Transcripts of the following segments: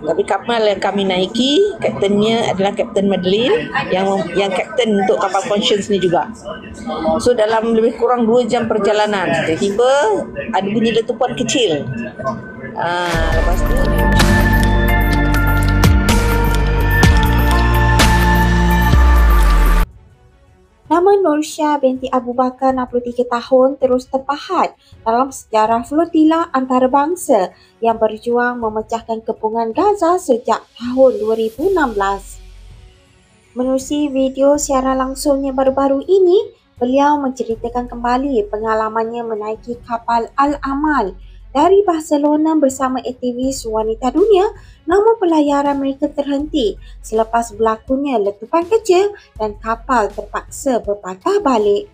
Tapi kapal yang kami naiki, kaptennya adalah Kapten Madeline yang kapten untuk kapal Conscience ni juga. So dalam lebih kurang 2 jam perjalanan, tiba-tiba ada bunyi letupan kecil. Lepas tu nama Norsyah binti Abu Bakar 63 tahun terus terpahat dalam sejarah flotila antarabangsa yang berjuang memecahkan kepungan Gaza sejak tahun 2016. Menerusi video siaran langsungnya baru-baru ini, beliau menceritakan kembali pengalamannya menaiki kapal Al-Amal dari Barcelona bersama aktivis wanita dunia, namun pelayaran mereka terhenti selepas berlakunya letupan kecil dan kapal terpaksa berpatah balik.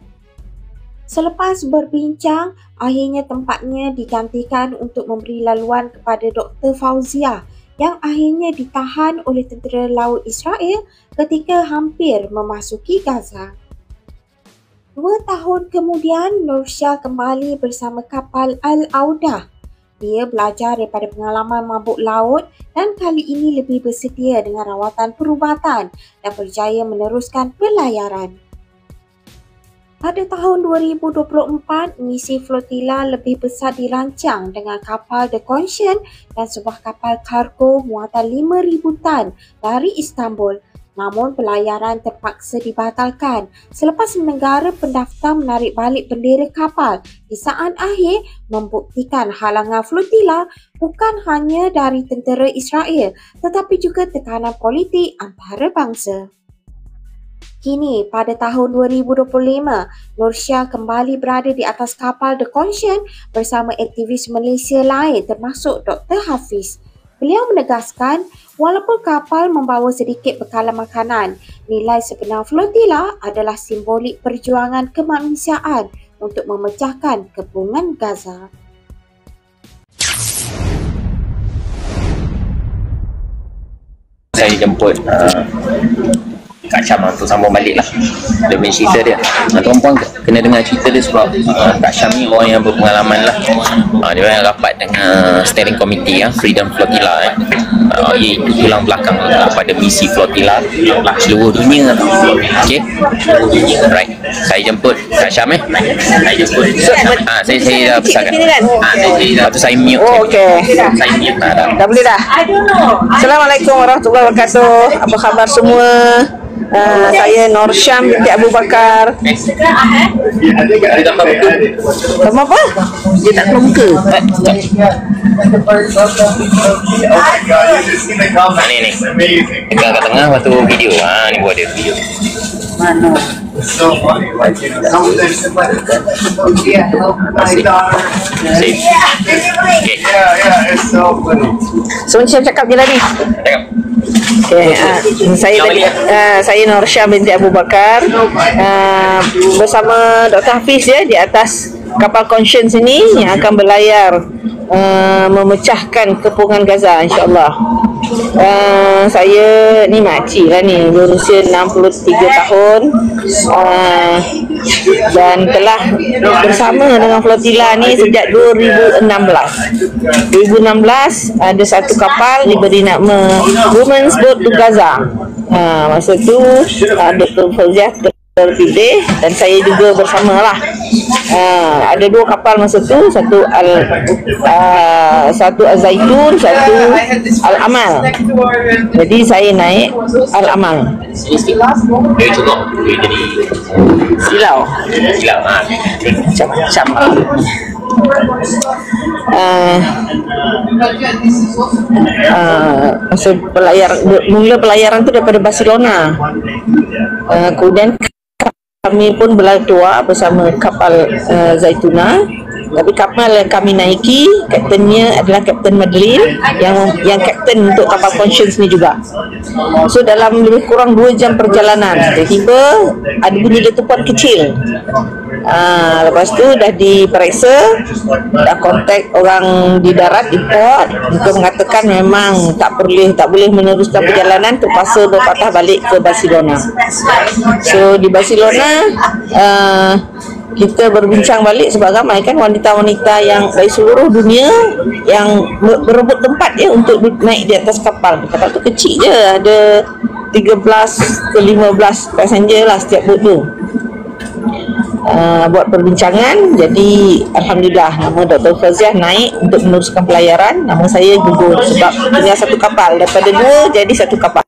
Selepas berbincang, akhirnya tempatnya digantikan untuk memberi laluan kepada Dr. Fauzia yang akhirnya ditahan oleh tentera laut Israel ketika hampir memasuki Gaza. 2 tahun kemudian, Norsyah kembali bersama kapal Al-Audah. Dia belajar daripada pengalaman mabuk laut dan kali ini lebih bersedia dengan rawatan perubatan dan berjaya meneruskan pelayaran. Pada tahun 2024, misi flotila lebih besar dirancang dengan kapal The Conscience dan sebuah kapal kargo muatan 5,000 tan dari Istanbul. Namun pelayaran terpaksa dibatalkan selepas negara pendaftar menarik balik bendera kapal di saat akhir, membuktikan halangan flotila bukan hanya dari tentera Israel tetapi juga tekanan politik antarabangsa. Kini, pada tahun 2025, Norsyah kembali berada di atas kapal The Conscience bersama aktivis Malaysia lain termasuk Dr. Hafiz. Beliau menegaskan, walaupun kapal membawa sedikit bekalan makanan, nilai sebenar flotila adalah simbolik perjuangan kemanusiaan untuk memecahkan kepungan Gaza. Saya jemput Kak Syam untuk sambung balik lah. Dia punya cerita dia. Tuan-puan kena dengar cerita dia sebab Kak Syam ni orang yang berpengalaman lah. Dia yang rapat dengan steering committee Freedom Flotilla. Ia tulang belakang kepada misi flotilla seluruh dunia. Okay, right. Saya jemput Kak Syam Saya jemput. Saya dah pesankan. Lepas tu saya mute. Oh, okey. Saya mute. Dah boleh dah? Assalamualaikum warahmatullahi wabarakatuh. Apa khabar semua? Saya Norsyah binti Abu Bakar. Ada gambar muka. Gambar apa? Dia tak keluar muka. Ni. Dekat kat tengah, lepas tu video. Ni buat dia video. Mana? So funny, like Sip. Okay. Yeah, it's so funny. So macam cakap je tadi. Okay, saya Norsyah binti Abu Bakar bersama Dr. Hafiz di atas kapal Conscience ini yang akan berlayar memecahkan kepungan Gaza, insyaAllah. Saya ni makcik lah ni, berusia 63 tahun dan telah bersama dengan flotilla ni sejak 2016. 2016 ada satu kapal diberi nama Women's Boat to Gaza. Masa tu Dr. Fauzia terpilih dan saya juga bersamalah. Ada 2 kapal masa tu, satu Al-Zaitun, satu Al-Amal. Jadi saya naik Al-Amal. Dia cukup. Dia jadi Silau. Macam-macam. Masa mula pelayaran tu daripada Barcelona. Kemudian kami pun berlatua bersama kapal Zaituna. Tapi kapal yang kami naiki, kaptennya adalah Kapten Madeline yang kapten untuk kapal Conscience ni juga. So dalam lebih kurang 2 jam perjalanan, tiba-tiba ada bunyi letupan kecil. Lepas tu dah diperiksa, dah kontak orang di darat, di port, untuk mengatakan memang tak boleh meneruskan perjalanan, terpaksa berpatah balik ke Barcelona. So di Barcelona kita berbincang balik sebab ramai kan wanita-wanita yang dari seluruh dunia yang berebut tempat ya untuk naik di atas kapal. Kapal tu kecil je, ada 13 ke 15 passenger lah setiap boat tu. Buat perbincangan. Jadi alhamdulillah nama Dr. Fauziah naik untuk meneruskan pelayaran. Nama saya gugur sebab tinggal satu kapal, daripada 2 jadi satu kapal.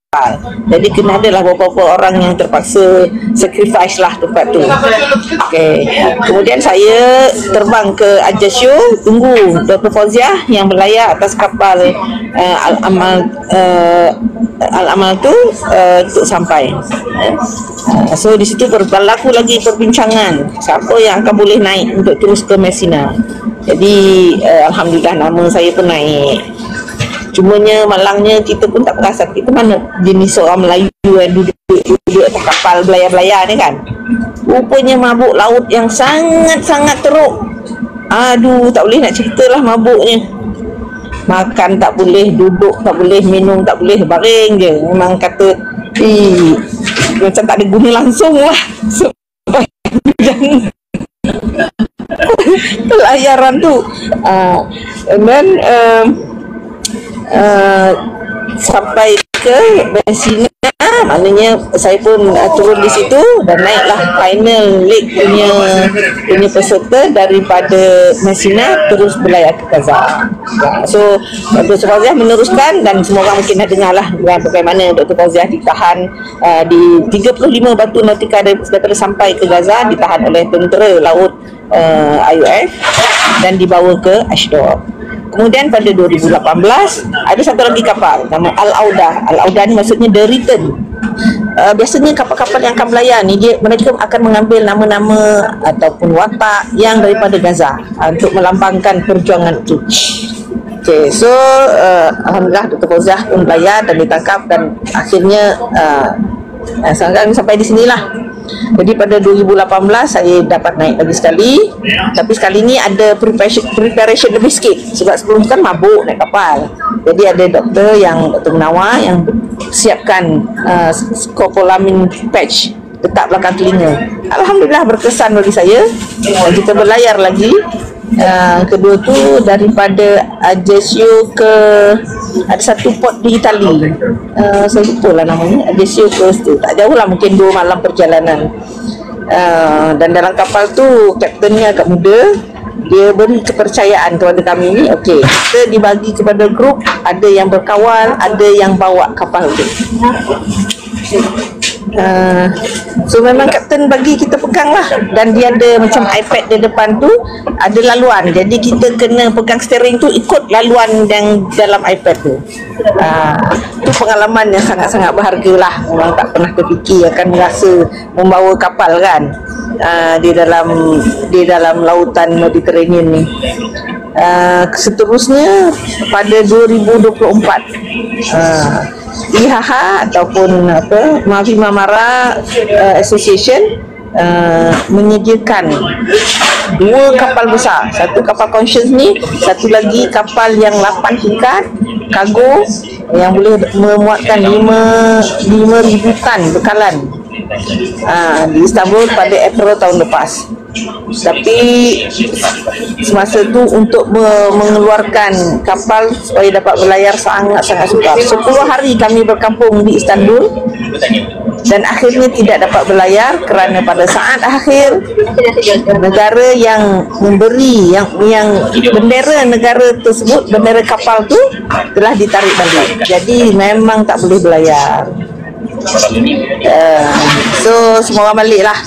Jadi kena adalah beberapa orang yang terpaksa sacrifice lah tempat tu. Okay. Kemudian saya terbang ke Ajaccio, tunggu Dr. Fauziah yang berlayar atas kapal Al-Amal tu untuk sampai. So di situ berlaku lagi perbincangan siapa yang akan boleh naik untuk terus ke Messina. Jadi alhamdulillah nama saya pun naik. Cumanya malangnya kita pun tak perasan kita mana jenis orang Melayu yang duduk atas kapal belayar-belayar ni kan. Rupanya mabuk laut yang sangat-sangat teruk. Aduh, tak boleh nak ceritalah mabuknya. Makan tak boleh, duduk tak boleh, minum tak boleh, baring je. Memang kata macam tak ada guna langsung lah. Pelayaran tu. And then sampai ke Messina, maknanya saya pun turun di situ dan naiklah final leg punya peserta daripada Messina terus berlayar ke Gaza. So Dr. Fauziah meneruskan dan semua orang mungkin dah dengar lah bagaimana Dr. Fauziah ditahan di 35 batu nautika daripada sampai ke Gaza, ditahan oleh tentera laut IOF dan dibawa ke Ashdod. Kemudian pada 2018 ada satu lagi kapal nama Al-Auda. Al-Auda ni maksudnya The Return. Biasanya kapal-kapal yang akan berlayar ni mereka akan mengambil nama-nama ataupun watak yang daripada Gaza untuk melambangkan perjuangan itu. Okay, so alhamdulillah Dr. Fauziah pun berlayar dan ditangkap dan akhirnya sekarang sampai di sinilah. Jadi pada 2018 saya dapat naik lagi sekali. Tapi sekali ni ada preparation lebih sikit. Sebab sebelum kan mabuk naik kapal. Jadi ada Dr. Munawar yang siapkan skopolamin patch letak belakang telinga. Alhamdulillah berkesan bagi saya. Dan kita berlayar lagi. Kedua tu daripada Ajaccio ke ada satu port di Itali, saya lupa lah namanya, Ajaccio ke situ, tak jauh lah, mungkin 2 malam perjalanan. Dan dalam kapal tu kaptennya agak muda, dia beri kepercayaan kepada kami ni. Okey, kita dibagi kepada grup, ada yang berkawal, ada yang bawa kapal tu. So memang kapten bagi kita pegang lah. Dan dia ada macam iPad di depan tu, ada laluan. Jadi kita kena pegang steering tu, ikut laluan yang dalam iPad tu. Itu pengalaman yang sangat-sangat berharga lah. Memang tak pernah terfikir akan merasa membawa kapal kan di dalam lautan Mediterranean ni. Seterusnya pada 2024 IHH ataupun Mafi Marmara Association menyediakan 2 kapal besar. Satu kapal Conscience ni, satu lagi kapal yang 8 tingkat kargo yang boleh memuatkan 5,000 tan bekalan di Istanbul pada April tahun lepas. Tapi semasa tu untuk mengeluarkan kapal supaya dapat berlayar sangat-sangat sukar. 10 hari kami berkampung di Istanbul dan akhirnya tidak dapat berlayar kerana pada saat akhir negara yang memberi yang bendera negara tersebut, bendera kapal tu telah ditarik balik. Jadi memang tak boleh berlayar. So semua orang balik lah.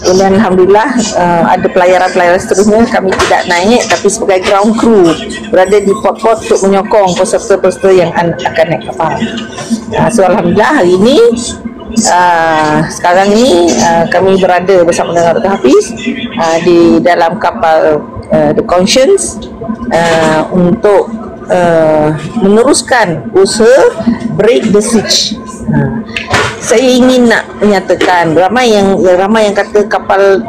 Dan alhamdulillah ada pelayaran-pelayaran seterusnya kami tidak naik, tapi sebagai ground crew berada di port-port untuk menyokong peserta-peserta yang akan naik kapal. So alhamdulillah hari ini sekarang ni kami berada bersama dengan Dr. Hafiz di dalam kapal The Conscience untuk meneruskan usaha Break the Siege. Saya ingin nak menyatakan ramai yang kata kapal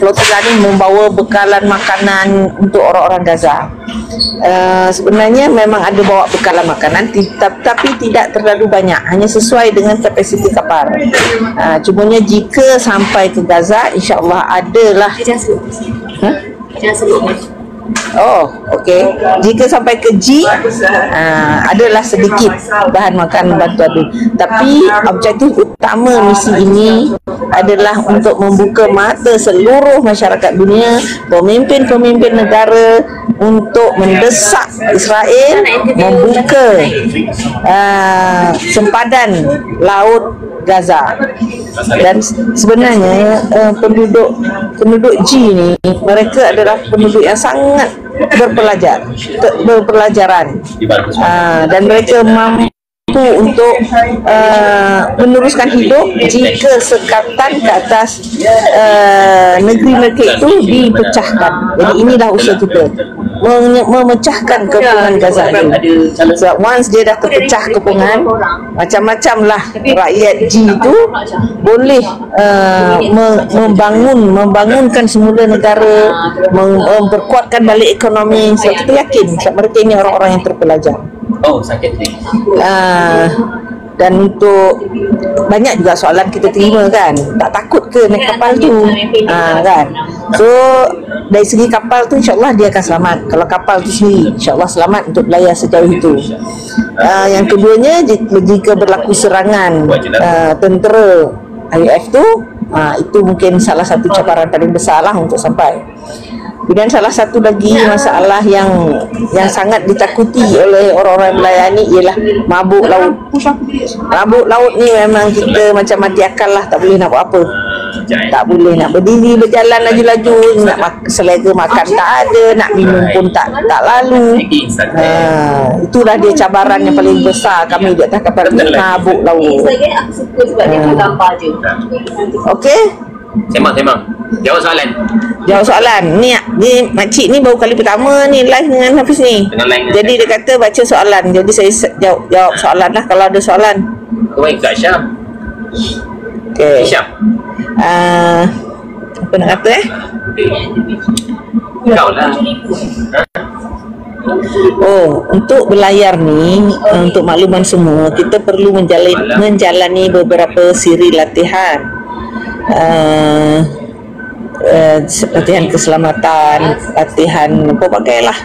flotilla ni membawa bekalan makanan untuk orang-orang Gaza. sebenarnya memang ada bawa bekalan makanan, tapi tidak terlalu banyak, hanya sesuai dengan kapasiti kapal. Cumanya jika sampai ke Gaza, insya-Allah adalah Oh, okey. Jika sampai ke G, adalah sedikit bahan makan bantuan itu. Tapi objektif utama misi ini adalah untuk membuka mata seluruh masyarakat dunia, pemimpin-pemimpin negara untuk mendesak Israel membuka sempadan laut Gaza. Dan sebenarnya penduduk G ni, mereka adalah penduduk yang sangat berpelajaran, dan mereka mampu untuk meneruskan hidup jika sekatan ke atas negeri mereka itu dipecahkan. Jadi inilah usaha kita, memecahkan kepungan Gaza ini. So, once dia dah terpecah kepungan, macam-macam lah rakyat G itu boleh membangunkan semula negara, memperkuatkan balik ekonomi. So, kita yakin mereka ini orang-orang yang terpelajar. Sakit. Dan untuk banyak juga soalan kita terima kan, tak takut ke naik kapal tu, kan. So dari segi kapal tu insyaAllah dia akan selamat. Kalau kapal tu sendiri insyaAllah selamat untuk belayar sejauh itu. Yang keduanya, jika berlaku serangan tentera IF tu, itu mungkin salah satu cabaran paling besar lah untuk sampai. Dan salah satu lagi masalah yang sangat ditakuti oleh orang-orang melayani ialah mabuk laut. Mabuk laut ni memang kita macam mati akal lah, tak boleh nak buat apa. Tak boleh nak berdiri berjalan laju-laju, nak selera makan tak ada, nak minum pun tak lalu. Itulah dia cabaran yang paling besar kami di atas kapal ni, mabuk laut. Okey. Sembang. Jawab soalan. Ni makcik ni baru kali pertama ni live dengan Hafiz ni. Jadi dia kata baca soalan. Jadi saya jawab soalan lah kalau ada soalan. Kau baik Kak Syam. Okey. Syam. Apa nak kata Kau lah. Untuk berlayar ni, untuk makluman semua, kita perlu menjalani beberapa siri latihan. Latihan keselamatan, latihan pelbagai lah,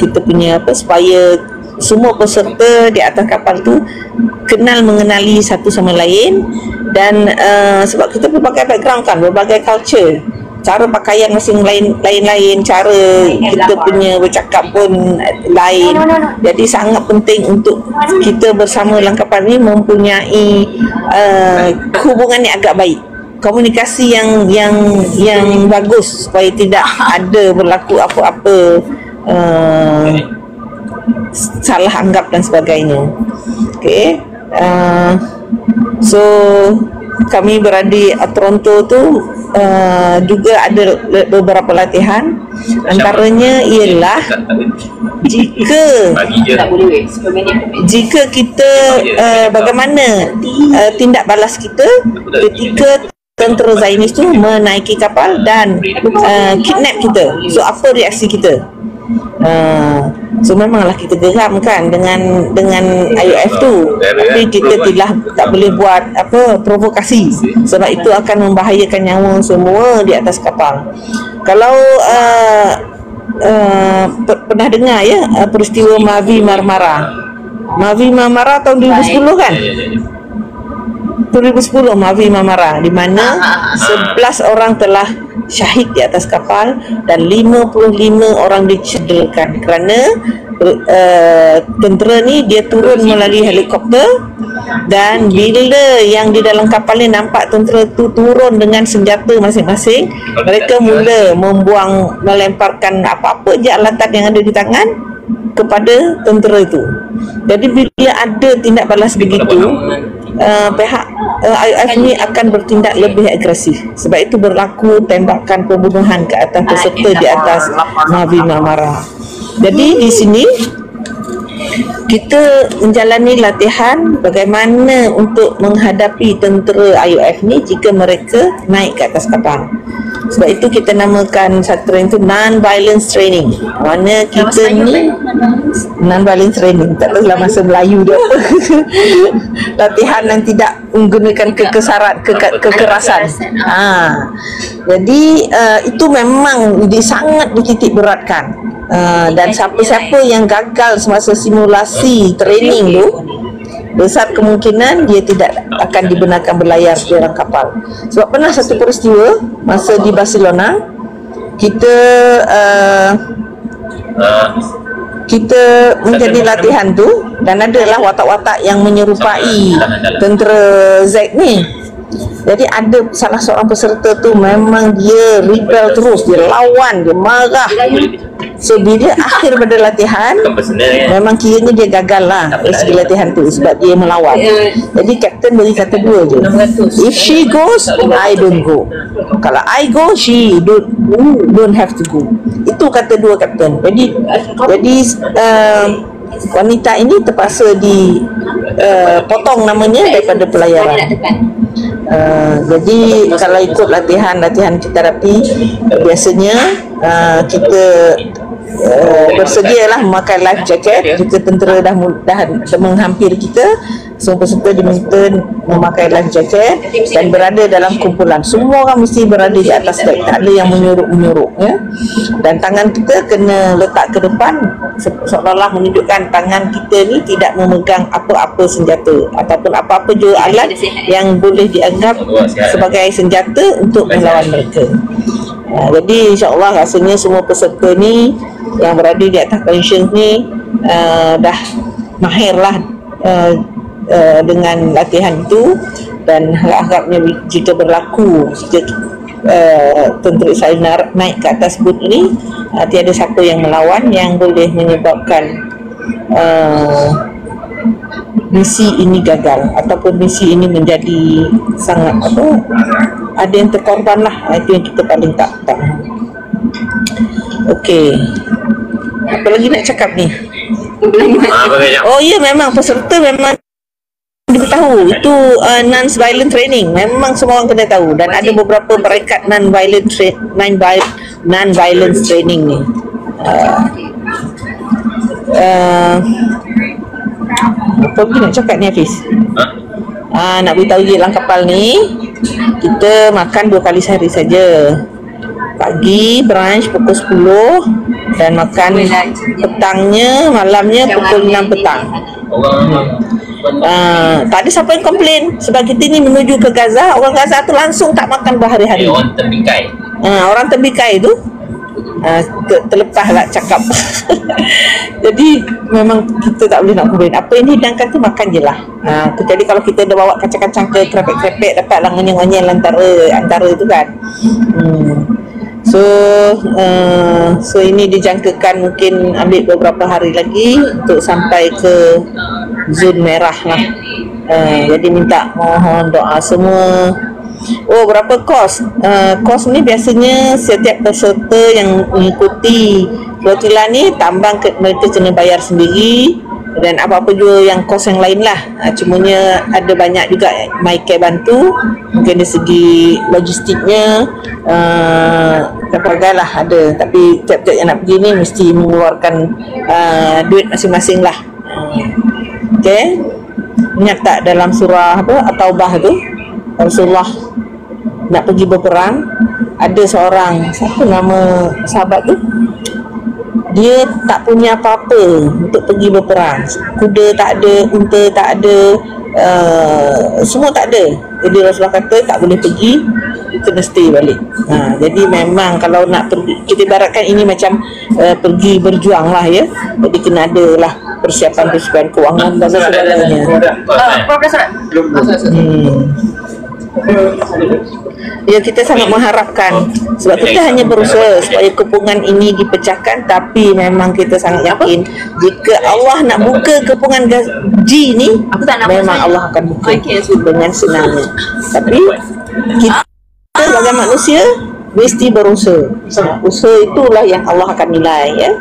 kita punya supaya semua peserta di atas kapal tu kenal mengenali satu sama lain. Dan sebab kita berbagai background kan, berbagai culture, cara pakaian masing lain-lain, cara kita punya bercakap pun lain. Jadi sangat penting untuk kita bersama dalam kapal ni mempunyai hubungan yang agak baik, komunikasi yang bagus supaya tidak ada berlaku apa-apa salah anggap dan sebagainya. Okey. So kami berada di Toronto tu juga ada beberapa latihan. Antaranya ialah jika kita bagaimana tindak balas kita ketika tentera Zionis tu menaiki kapal dan kidnap kita. So apa reaksi kita? So memanglah kita geram kan dengan IOF tu, tapi kita tak boleh buat provokasi, sebab itu akan membahayakan nyawa semua di atas kapal. Kalau pernah dengar ya peristiwa Mavi Marmara tahun 2010 kan? 2010 Mavi Marmara, di mana 11 orang telah syahid di atas kapal dan 55 orang dicederakan kerana tentera ni dia turun melalui helikopter, dan bila yang di dalam kapal ni nampak tentera tu turun dengan senjata masing-masing, mereka mula melemparkan apa-apa je alatan yang ada di tangan kepada tentera itu. Jadi bila ada tindak balas begitu, pihak IOF ni akan bertindak lebih agresif. Sebab itu berlaku tembakan pembunuhan ke atas peserta di atas Mavi Marmara. Jadi di sini kita menjalani latihan bagaimana untuk menghadapi tentera IOF ni jika mereka naik ke atas kapal. Sebab itu kita namakan satu training itu non-violence training. Mana kita ni non-violence training, tak tahulah masa Melayu dia apa. Latihan yang tidak menggunakan kekerasan. Jadi itu memang sangat dititik beratkan. Dan siapa-siapa yang gagal semasa simulasi training tu, besar kemungkinan dia tidak akan dibenarkan berlayar di dalam kapal. Sebab pernah satu peristiwa masa di Barcelona, kita menjadi latihan tu, dan adalah watak-watak yang menyerupai tentera Z ni. Jadi ada salah seorang peserta tu memang dia rebel terus, dia lawan, dia marah. So bila akhir pada latihan, memang kiranya dia gagal lah dari segi latihan tu sebab dia melawan. Jadi kapten beri kata dua je, if she goes, I don't go. Kalau I go, she don't have to go. Itu kata dua kapten. Jadi wanita ini terpaksa potong namanya daripada pelayaran. Jadi kalau ikut latihan kita rapi, biasanya kita bersedialah memakai life jacket. Jika tentera dah menghampiri kita, semua peserta diminta memakai life jacket dan berada dalam kumpulan. Semua orang mesti berada di atas deck, tak ada yang menyuruk ya. Dan tangan kita kena letak ke depan, seolah-olah menunjukkan tangan kita ni tidak memegang apa-apa senjata ataupun apa-apa juga alat yang boleh dianggap sebagai senjata untuk melawan mereka. Jadi insya-Allah rasanya semua peserta ni yang berada di atas pension ni dah mahir lah dengan latihan itu, dan harapnya jika berlaku tentera Israel naik ke atas bot ini, tiada siapa yang melawan yang boleh menyebabkan misi ini gagal ataupun misi ini menjadi sangat ada yang terkorban lah. Itu yang kita paling tak mahu. Okey, apa lagi nak cakap ni? Oh ya, memang peserta memang diberitahu itu non-violent training, memang semua orang kena tahu, dan ada beberapa peringkat non-violence training ni. Apa lagi nak cakap ni, Hafiz? Nak beritahu je, dalam kapal ni kita makan 2 kali sehari saja. Pagi brunch pukul 10 dan makan petangnya, malamnya pukul 6 petang. Tak ada siapa yang komplain sebab kita ni menuju ke Gaza. Orang Gaza tu langsung tak makan berhari-hari. Orang terbikai. Orang terbikai tu terlepaslah cakap. Jadi memang kita tak boleh nak komplain. Apa yang dihidangkan tu makan je lah. Jadi kalau kita dah bawa kacang-kacang ke krepek-krepek, dapat lah ngonyel-ngonyel antara tu kan. So ini dijangkakan mungkin ambil beberapa hari lagi untuk sampai ke zon merah lah. Jadi minta mohon doa semua. Berapa kos? Kos ni biasanya setiap peserta yang mengikuti perwakilan ni mereka kena bayar sendiri, dan apa-apa juga yang kos yang lain lah. Cumanya ada banyak juga MyCare bantu, mungkin dari segi logistiknya terpakai lah ada, tapi tiap-tiap yang nak pergi ni mesti mengeluarkan duit masing-masing lah. Okay, ingat tak dalam surah At-Taubah tu, Rasulullah nak pergi berperang, ada seorang, siapa nama sahabat tu, dia tak punya apa-apa untuk pergi berperang. Kuda tak ada, unta tak ada, semua tak ada. Jadi Rasulullah kata tak boleh pergi, kena stay balik. Jadi memang kalau nak pergi, kita ibaratkan ini macam pergi berjuang lah ya. Jadi kena ada lah persiapan kewangan dan sebagainya. Ya, kita sangat mengharapkan, sebab kita hanya berusaha supaya kepungan ini dipecahkan, tapi memang kita sangat yakin jika Allah nak buka kepungan gaji ni, memang Allah akan buka dengan senangnya. Tapi kita sebagai manusia mesti berusaha. Usaha itulah yang Allah akan nilai ya.